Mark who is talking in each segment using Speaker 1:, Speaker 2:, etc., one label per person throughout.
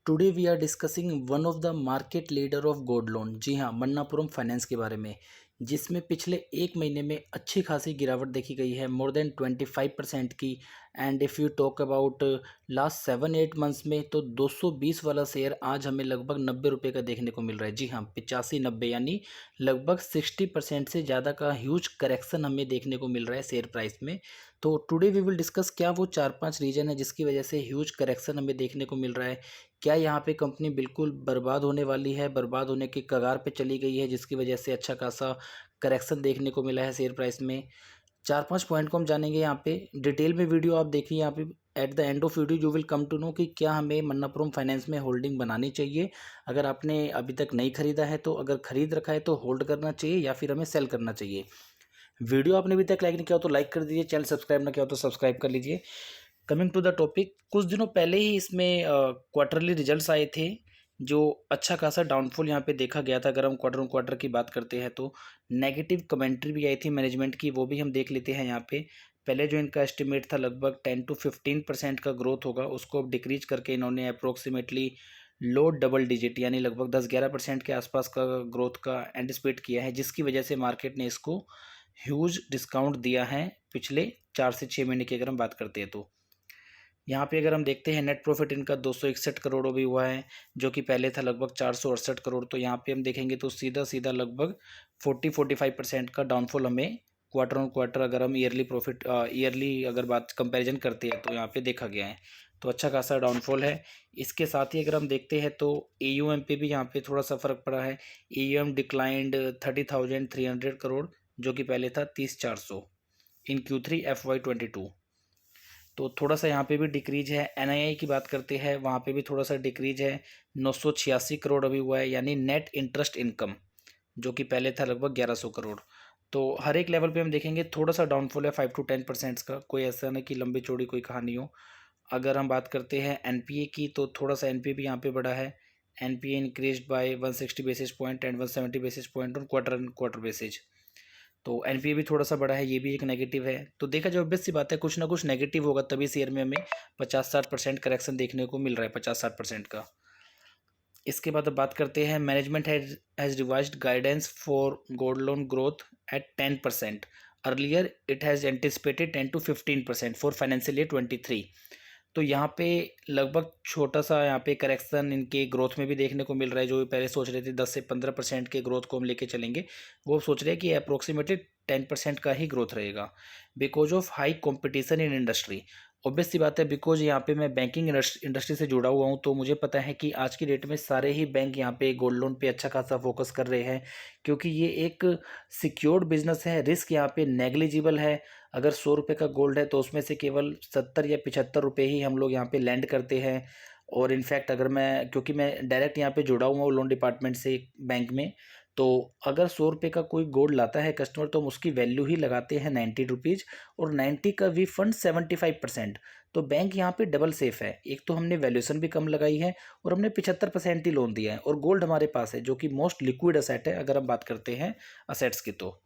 Speaker 1: Today we are discussing one of the market leader of gold loan. जी हाँ, Manappuram finance के बारे में, जिसमें पिछले एक महीने में अच्छी खासी गिरावट देखी गई है, मोर देन 25% की। And if you talk about last 7-8 months में, तो 220 वाला शेयर आज हमें लगभग 90 रुपये का देखने को मिल रहा है। जी हाँ, 85-90 यानी लगभग 60% से ज़्यादा का ह्यूज करेक्शन हमें देखने को मिल रहा है शेयर प्राइस में। तो टुडे वी विल डिस्कस क्या वो 4-5 रीजन है जिसकी वजह से ह्यूज करेक्शन हमें देखने को मिल रहा है। क्या यहाँ पे कंपनी बिल्कुल बर्बाद होने वाली है, बर्बाद होने की कगार पे चली गई है, जिसकी वजह से अच्छा खासा करेक्शन देखने को मिला है शेयर प्राइस में। 4-5 पॉइंट को हम जानेंगे यहाँ पे डिटेल में। वीडियो आप देखिए, यहाँ पे at the end of video you will come to know कि क्या हमें मन्नापुरम फाइनेंस में होल्डिंग बनानी चाहिए। अगर आपने अभी तक नहीं खरीदा है तो, अगर खरीद रखा है तो होल्ड करना चाहिए या फिर हमें सेल करना चाहिए। वीडियो आपने अभी तक लाइक नहीं किया हो तो लाइक कर दीजिए, चैनल सब्सक्राइब ना किया हो तो सब्सक्राइब कर लीजिए। कमिंग टू द टॉपिक, कुछ दिनों पहले ही इसमें क्वार्टरली रिजल्ट्स आए थे, जो अच्छा खासा डाउनफॉल यहाँ पे देखा गया था। अगर हम क्वार्टर ऑन क्वार्टर की बात करते हैं तो नेगेटिव कमेंट्री भी आई थी मैनेजमेंट की, वो भी हम देख लेते हैं यहाँ पे। पहले जो इनका एस्टिमेट था लगभग 10 to 15% का ग्रोथ होगा, उसको अब डिक्रीज करके इन्होंने अप्रोक्सीमेटली लो डबल डिजिट यानी लगभग 10-11% के आसपास का ग्रोथ का एंटिसिपेट किया है, जिसकी वजह से मार्केट ने इसको ह्यूज डिस्काउंट दिया है पिछले 4 से 6 महीने की अगर हम बात करते हैं तो। यहाँ पे अगर हम देखते हैं नेट प्रॉफिट इनका 261 करोड़ भी हुआ है, जो कि पहले था लगभग 468 करोड़। तो यहाँ पे हम देखेंगे तो सीधा सीधा लगभग 40-45% का डाउनफॉल हमें क्वार्टर ऑन क्वार्टर, अगर हम ईयरली प्रॉफिट ईयरली अगर बात कंपैरिजन करते हैं तो यहाँ पे देखा गया है। तो अच्छा खासा डाउनफॉल है। इसके साथ ही अगर हम देखते हैं तो AUM पे भी यहाँ पे थोड़ा सा फर्क पड़ा है। AUM डिक्लाइंड 30,300 करोड़, जो कि पहले था 30,400 इन Q3 FY22। तो थोड़ा सा यहाँ पे भी डिक्रीज है। NII की बात करते हैं, वहाँ पे भी थोड़ा सा डिक्रीज है, 986 करोड़ अभी हुआ है, यानी नेट इंटरेस्ट इनकम, जो कि पहले था लगभग 1100 करोड़। तो हर एक लेवल पे हम देखेंगे थोड़ा सा डाउनफॉल है 5 to 10% का, कोई ऐसा नहीं कि लंबी चौड़ी कोई कहानी हो। अगर हम बात करते हैं NPA की, तो थोड़ा सा NPA भी यहाँ पे बढ़ा है। NPA increase by 160 basis point and 170 basis point on quarter basis. तो एनपीए भी थोड़ा सा बड़ा है, ये भी एक नेगेटिव है। तो देखा जाए ऑब्वियस सी बात है, कुछ ना कुछ नेगेटिव होगा, तभी शेयर में हमें 50-60% करेक्शन देखने को मिल रहा है, 50-60% का। इसके बाद अब बात करते हैं, management has revised guidance for gold loan growth at 10%। Earlier it has anticipated 10 to 15% for financial year 23। तो यहाँ पे लगभग छोटा सा यहाँ पे करेक्शन इनके ग्रोथ में भी देखने को मिल रहा है। जो पहले सोच रहे थे 10 से 15% के ग्रोथ को हम लेके चलेंगे, वो सोच रहे हैं कि अप्रोक्सीमेटली 10% का ही ग्रोथ रहेगा, because of high competition in industry. Obvious सी बात है, बिकॉज यहाँ पे मैं बैंकिंग इंडस्ट्री से जुड़ा हुआ हूँ, तो मुझे पता है कि आज की डेट में सारे ही बैंक यहाँ पे गोल्ड लोन पे अच्छा खासा फोकस कर रहे हैं, क्योंकि ये एक सिक्योर्ड बिजनेस है, रिस्क यहाँ पे नेग्लिजिबल है। अगर 100 रुपये का गोल्ड है तो उसमें से केवल 70 या 75 रुपये ही हम लोग यहाँ पे लैंड करते हैं। और इनफैक्ट अगर मैं, क्योंकि मैं डायरेक्ट यहाँ पे जुड़ा हुआ हूँ लोन डिपार्टमेंट से बैंक में, तो अगर 100 रुपये का कोई गोल्ड लाता है कस्टमर, तो हम उसकी वैल्यू ही लगाते हैं 90 रुपीज़, और 90 का वी फंड 75%। तो बैंक यहाँ पे डबल सेफ है, एक तो हमने वैल्यूएशन भी कम लगाई है और हमने 75% ही लोन दिया है, और गोल्ड हमारे पास है जो कि मोस्ट लिक्विड असेट है अगर हम बात करते हैं असेट्स की। तो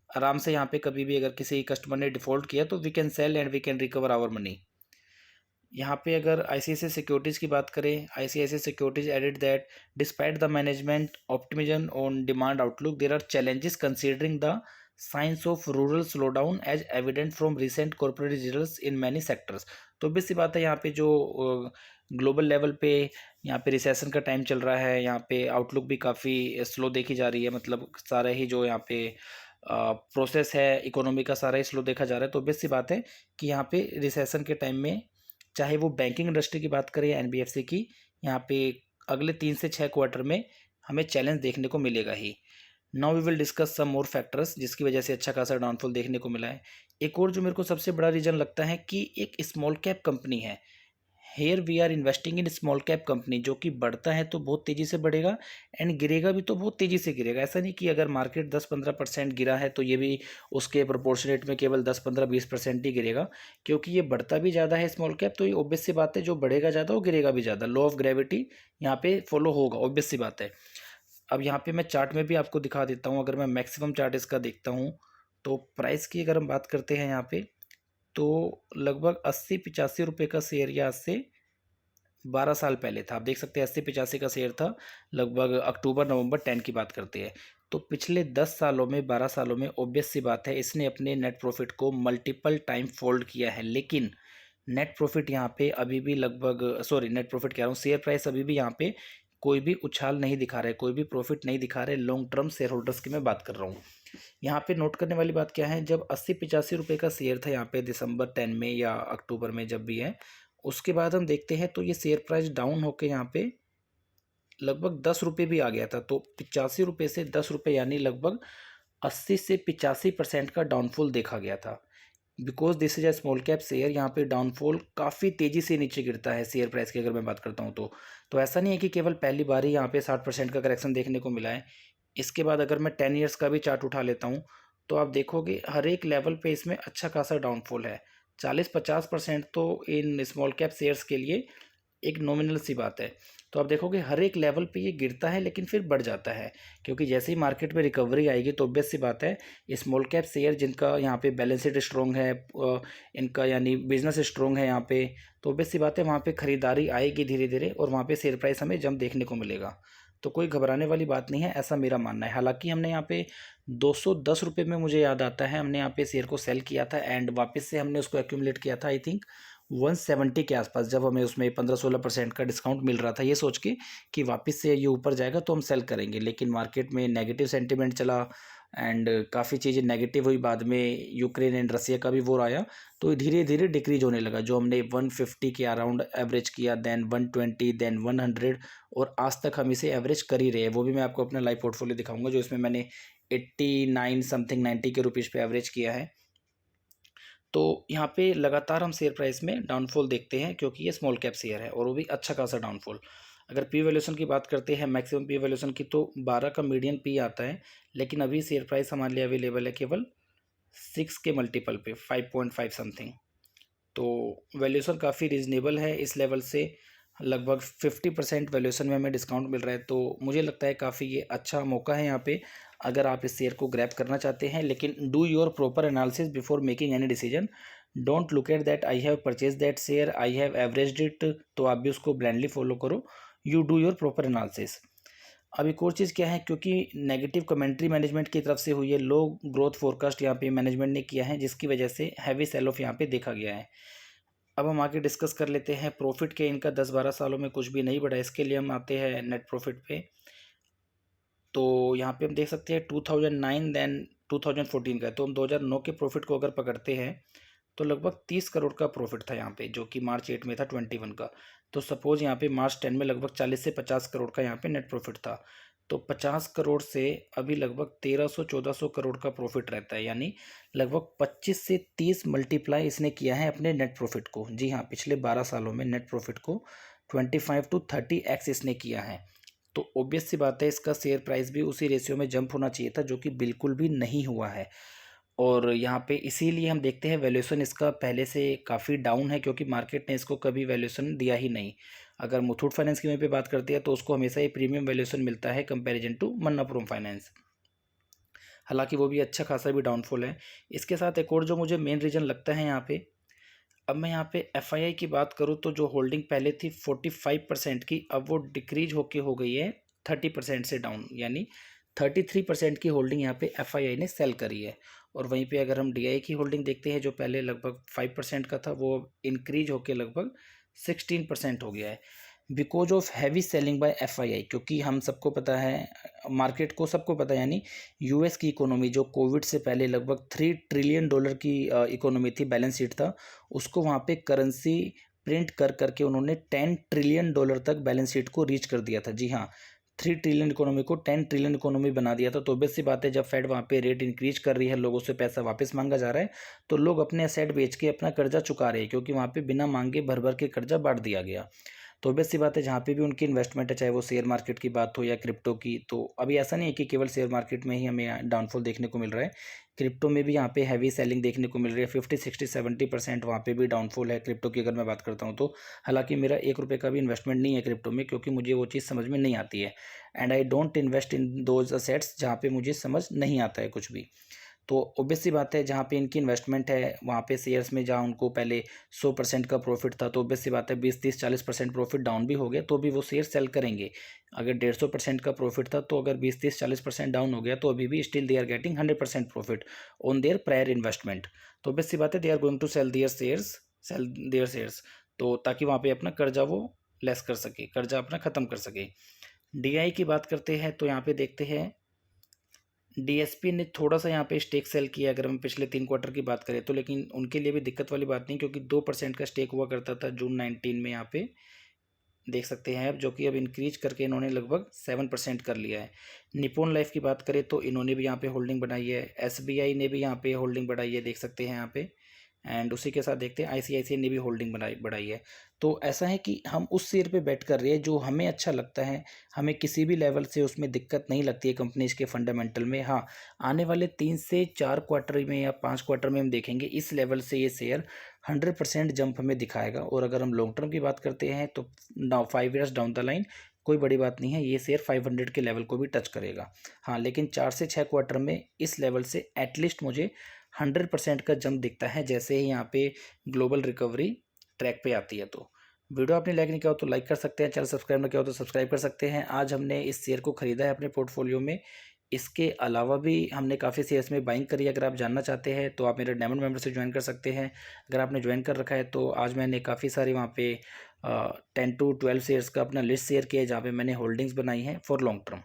Speaker 1: आराम से यहाँ पे कभी भी अगर किसी कस्टमर ने डिफ़ॉल्ट किया तो we can sell and we can recover our money. यहाँ पे अगर ICICI सिक्योरिटीज़ की बात करें, ICICI securities added that despite the management optimism on demand outlook, there are challenges considering the signs of rural slowdown as evident from recent corporate results in many sectors. तो बेसी बात है, यहाँ पे जो ग्लोबल लेवल पे यहाँ पे रिसेशन का टाइम चल रहा है, यहाँ पे आउटलुक भी काफ़ी स्लो देखी जा रही है, मतलब सारा ही जो यहाँ पे प्रोसेस है इकोनॉमी का सारा ही स्लो देखा जा रहा है। तो बेसी बात है कि यहाँ पे रिसेशन के टाइम में, चाहे वो बैंकिंग इंडस्ट्री की बात करें या NBFC की, यहाँ पे अगले 3 से 6 क्वार्टर में हमें चैलेंज देखने को मिलेगा ही। Now we will discuss some more factors जिसकी वजह से अच्छा खासा डाउनफॉल देखने को मिला है। एक और जो मेरे को सबसे बड़ा रीजन लगता है कि एक स्मॉल कैप कंपनी है, here we are investing in small cap company, जो कि बढ़ता है तो बहुत तेज़ी से बढ़ेगा एंड गिरेगा भी तो बहुत तेज़ी से गिरेगा। ऐसा नहीं कि अगर मार्केट 10-15% गिरा है तो ये भी उसके प्रोपोर्शनेट में केवल 10-15-20% ही गिरेगा, क्योंकि ये बढ़ता भी ज़्यादा है स्मॉल कैप। तो ये ऑब्वियस सी बात है, जो बढ़ेगा ज़्यादा वो गिरेगा भी ज़्यादा, लॉ ऑफ ग्रेविटी यहाँ पे फॉलो होगा, ऑब्वियस सी बात है। अब यहाँ पे मैं चार्ट में भी आपको दिखा देता हूँ, अगर मैं मैक्सिमम चार्ट इसका देखता हूँ, तो प्राइस की अगर हम बात करते हैं यहाँ पे, तो लगभग 80-85 रुपये का शेयर यहाँ से 12 साल पहले था। आप देख सकते हैं 80-85 का शेयर था, लगभग अक्टूबर नवंबर 10 की बात करते हैं। तो पिछले 10 सालों में, 12 सालों में ऑब्वियस सी बात है इसने अपने नेट प्रॉफिट को मल्टीपल टाइम फोल्ड किया है। लेकिन नेट प्रॉफिट यहाँ पे अभी भी लगभग, सॉरी नेट प्रॉफिट कह रहा हूँ, शेयर प्राइस अभी भी यहाँ पे कोई भी उछाल नहीं दिखा रहा है, कोई भी प्रॉफिट नहीं दिखा रहे। लॉन्ग टर्म शेयर होल्डर्स की मैं बात कर रहा हूँ। यहाँ पे नोट करने वाली बात क्या है, जब 80-85 रुपये का शेयर था यहाँ पे दिसंबर 10 में या अक्टूबर में जब भी है, उसके बाद हम देखते हैं तो ये शेयर प्राइस डाउन होके यहाँ पे लगभग 10 रुपये भी आ गया था। तो 85 रुपये से 10 रुपये यानी लगभग 80 से 85% का डाउनफॉल देखा गया था। Because this is a small cap share, यहाँ पे डाउनफॉल काफ़ी तेज़ी से नीचे गिरता है शेयर प्राइस की अगर मैं बात करता हूँ तो ऐसा नहीं है कि केवल पहली बार ही यहाँ पे 60% का करेक्शन देखने को मिला है। इसके बाद अगर मैं 10 ईयर्स का भी चार्ट उठा लेता हूँ तो आप देखोगे हर एक लेवल पे इसमें अच्छा खासा डाउनफॉल है। 40-50% तो इन स्मॉल कैप शेयर्स के लिए एक नॉमिनल सी बात है। तो आप देखोगे हर एक लेवल पे ये गिरता है लेकिन फिर बढ़ जाता है, क्योंकि जैसे ही मार्केट में रिकवरी आएगी तो ऑब्वियस सी बात है स्मॉल कैप शेयर जिनका यहाँ पे बैलेंस शीट स्ट्रॉन्ग है, इनका यानी बिजनेस स्ट्रॉन्ग है यहाँ पे, तो ऑब्वियस सी बात है वहाँ पे खरीदारी आएगी धीरे धीरे और वहाँ पे शेयर प्राइस हमें जंप देखने को मिलेगा। तो कोई घबराने वाली बात नहीं है, ऐसा मेरा मानना है। हालांकि हमने यहाँ पे 210 रुपये में, मुझे याद आता है, हमने यहाँ पे शेयर को सेल किया था एंड वापस से हमने उसको एक्यूमुलेट किया था आई थिंक 170 के आसपास, जब हमें उसमें 15-16% का डिस्काउंट मिल रहा था, ये सोच के कि वापस से ये ऊपर जाएगा तो हम सेल करेंगे। लेकिन मार्केट में नेगेटिव सेंटिमेंट चला एंड काफ़ी चीज़ें नेगेटिव हुई। बाद में यूक्रेन एंड रसिया का भी वॉर आया तो धीरे धीरे डिक्रीज होने लगा। जो हमने 150 के अराउंड एवरेज किया, देन 120, देन 100 और आज तक हम इसे एवरेज कर ही रहे हैं। वो भी मैं आपको अपना लाइव पोर्टफोलियो दिखाऊंगा जो इसमें मैंने 89 समथिंग 90 के रुपीज़ पे एवरेज किया है। तो यहाँ पे लगातार हम शेयर प्राइस में डाउनफॉल देखते हैं क्योंकि ये स्मॉल कैप शेयर है और वो भी अच्छा खासा डाउनफॉल। अगर पी वैल्यूएशन की बात करते हैं, मैक्सिमम पी वैल्यूएशन की तो 12 का मीडियन पी आता है, लेकिन अभी शेयर प्राइस हमारे लिए अवेलेबल है केवल 6 के मल्टीपल पे, 5.5 समथिंग। तो वैल्यूएशन काफ़ी रीजनेबल है। इस लेवल से लगभग 50% वैल्यूएशन में हमें डिस्काउंट मिल रहा है, तो मुझे लगता है काफ़ी ये अच्छा मौका है यहाँ पे अगर आप इस शेयर को ग्रैब करना चाहते हैं। लेकिन do your proper analysis before making any decision. Don't look at that I have purchase that share, I have averaged it, तो आप भी उसको ब्लाइंडली फॉलो करो। You do your proper analysis. अब एक और चीज़ क्या है, क्योंकि नेगेटिव कमेंट्री मैनेजमेंट की तरफ से हुई है, लो ग्रोथ फोरकास्ट यहाँ पे मैनेजमेंट ने किया है, जिसकी वजह से हैवी सेल ऑफ यहाँ पे देखा गया है। अब हम आगे डिस्कस कर लेते हैं प्रॉफिट के। इनका 10-12 सालों में कुछ भी नहीं बढ़ा। इसके लिए हम आते हैं नेट प्रॉफिट पे। तो यहाँ पे हम देख सकते हैं 2009 देन 2014 का है, तो हम 2009 के प्रॉफिट को अगर पकड़ते हैं तो लगभग 30 करोड़ का प्रॉफिट था यहाँ पे, जो कि मार्च 8 में था 21 का। तो सपोज यहाँ पे मार्च 10 में लगभग 40 से 50 करोड़ का यहाँ पे नेट प्रॉफिट था। तो 50 करोड़ से अभी लगभग 1300-1400 करोड़ का प्रॉफिट रहता है, यानी लगभग 25 से 30 मल्टीप्लाई इसने किया है अपने नेट प्रॉफिट को। जी हाँ, पिछले 12 सालों में नेट प्रॉफिट को 25 to 30x इसने किया है। तो ऑब्वियस सी बात है इसका शेयर प्राइस भी उसी रेशियो में जंप होना चाहिए था, जो कि बिल्कुल भी नहीं हुआ है। और यहाँ पे इसीलिए हम देखते हैं वैल्यूएशन इसका पहले से काफ़ी डाउन है, क्योंकि मार्केट ने इसको कभी वैल्यूएशन दिया ही नहीं। अगर मुथूट फाइनेंस की वहीं पे बात करते हैं तो उसको हमेशा ही प्रीमियम वैल्यूएशन मिलता है कंपैरिजन टू मन्नापुरम फाइनेंस। हालांकि वो भी अच्छा खासा भी डाउनफॉल है। इसके साथ एक और जो मुझे मेन रीज़न लगता है यहाँ पे, अब मैं यहाँ पे एफआईआई की बात करूँ तो जो होल्डिंग पहले थी 45% की, अब वो डिक्रीज होके हो गई है 30% से डाउन, यानी 33% की होल्डिंग यहाँ पे एफआईआई ने सेल करी है। और वहीं पे अगर हम डीआई की होल्डिंग देखते हैं, जो पहले लगभग 5% का था, वो इंक्रीज होके लगभग 16% हो गया है because of heavy selling by FII. क्योंकि हम सबको पता है, मार्केट को सबको पता है, यानी यूएस की इकोनॉमी जो कोविड से पहले लगभग $3 ट्रिलियन की इकोनॉमी थी, बैलेंस शीट था, उसको वहाँ पे करेंसी प्रिंट कर करके उन्होंने $10 ट्रिलियन तक बैलेंस शीट को रीच कर दिया था। जी हाँ, 3 ट्रिलियन इकोनॉमी को 10 ट्रिलियन इकोनॉमी बना दिया था। तो ऑब्वियस सी बात है, जब फेड वहाँ पे रेट इंक्रीज कर रही है, लोगों से पैसा वापस मांगा जा रहा है, तो लोग अपने एसेट बेच के अपना कर्जा चुका रहे हैं, क्योंकि वहाँ पे बिना मांगे भर भर के कर्जा बांट दिया गया। तो ऑब्वियस सी बात है, जहाँ पे भी उनकी इन्वेस्टमेंट है, चाहे वो शेयर मार्केट की बात हो या क्रिप्टो की, तो अभी ऐसा नहीं है कि केवल शेयर मार्केट में ही हमें डाउनफॉल देखने को मिल रहा है, क्रिप्टो में भी यहाँ पे हैवी सेलिंग देखने को मिल रही है। 50-60-70% वहाँ पे भी डाउनफॉल है क्रिप्टो की अगर मैं बात करता हूँ तो। हालांकि मेरा ₹1 का भी इन्वेस्टमेंट नहीं है क्रिप्टो में, क्योंकि मुझे वो चीज़ समझ में नहीं आती है and I don't invest in those assets जहाँ पे मुझे समझ नहीं आता है कुछ भी। तो ऑब्वियस सी बात है जहाँ पे इनकी इन्वेस्टमेंट है वहाँ पे शेयर्स में जहाँ उनको पहले 100% का प्रॉफिट था, तो ऑब्वियस सी बात है 20-30-40% प्रॉफिट डाउन भी हो गया तो भी वो शेयर सेल करेंगे। अगर 150% का प्रॉफिट था तो अगर 20-30-40% डाउन हो गया तो अभी भी still they are getting 100% profit on their prior investment. तो ऑब्वियस सी बात है they are going to sell their shares, तो ताकि वहाँ पे अपना कर्जा वो लेस कर सके, कर्जा अपना ख़त्म कर सके। डीआई की बात करते हैं तो यहाँ पे देखते हैं डीएसपी ने थोड़ा सा यहाँ पे स्टेक सेल किया अगर हम पिछले 3 क्वार्टर की बात करें तो, लेकिन उनके लिए भी दिक्कत वाली बात नहीं क्योंकि 2% का स्टेक हुआ करता था जून 19 में, यहाँ पे देख सकते हैं आप, जो कि अब इंक्रीज करके इन्होंने लगभग 7% कर लिया है। निप्पॉन लाइफ की बात करें तो इन्होंने भी यहाँ पे होल्डिंग बनाई है, एसबीआई ने भी यहाँ पे होल्डिंग बढ़ाई है, देख सकते हैं यहाँ पे। एंड उसी के साथ देखते हैं आईसीआईसीआई ने भी होल्डिंग बढ़ाई है। तो ऐसा है कि हम उस शेयर पे बेट कर रहे हैं जो हमें अच्छा लगता है, हमें किसी भी लेवल से उसमें दिक्कत नहीं लगती है कंपनीज के फंडामेंटल में। हाँ, आने वाले 3 से 4 क्वार्टर में या 5 क्वार्टर में हम देखेंगे इस लेवल से ये शेयर 100% जंप हमें दिखाएगा। और अगर हम लॉन्ग टर्म की बात करते हैं तो 5 ईयर्स डाउन द लाइन कोई बड़ी बात नहीं है, ये शेयर 500 के लेवल को भी टच करेगा। हाँ, लेकिन 4 से 6 क्वार्टर में इस लेवल से एटलीस्ट मुझे 100% का जंप दिखता है जैसे ही यहाँ पे ग्लोबल रिकवरी ट्रैक पे आती है। तो वीडियो आपने लाइक नहीं किया हो तो लाइक कर सकते हैं, चैनल सब्सक्राइब नहीं किया हो तो सब्सक्राइब कर सकते हैं। आज हमने इस शेयर को ख़रीदा है अपने पोर्टफोलियो में। इसके अलावा भी हमने काफ़ी शेयर्स में बाइंग करी है। अगर आप जानना चाहते हैं तो आप मेरे डायमंड मेंबर से ज्वाइन कर सकते हैं। अगर आपने ज्वाइन कर रखा है तो आज मैंने काफ़ी सारी वहाँ पे 10 to 12 शेयर्स का अपना लिस्ट शेयर किया है जहाँ पे मैंने होल्डिंग्स बनाई हैं फॉर लॉन्ग टर्म।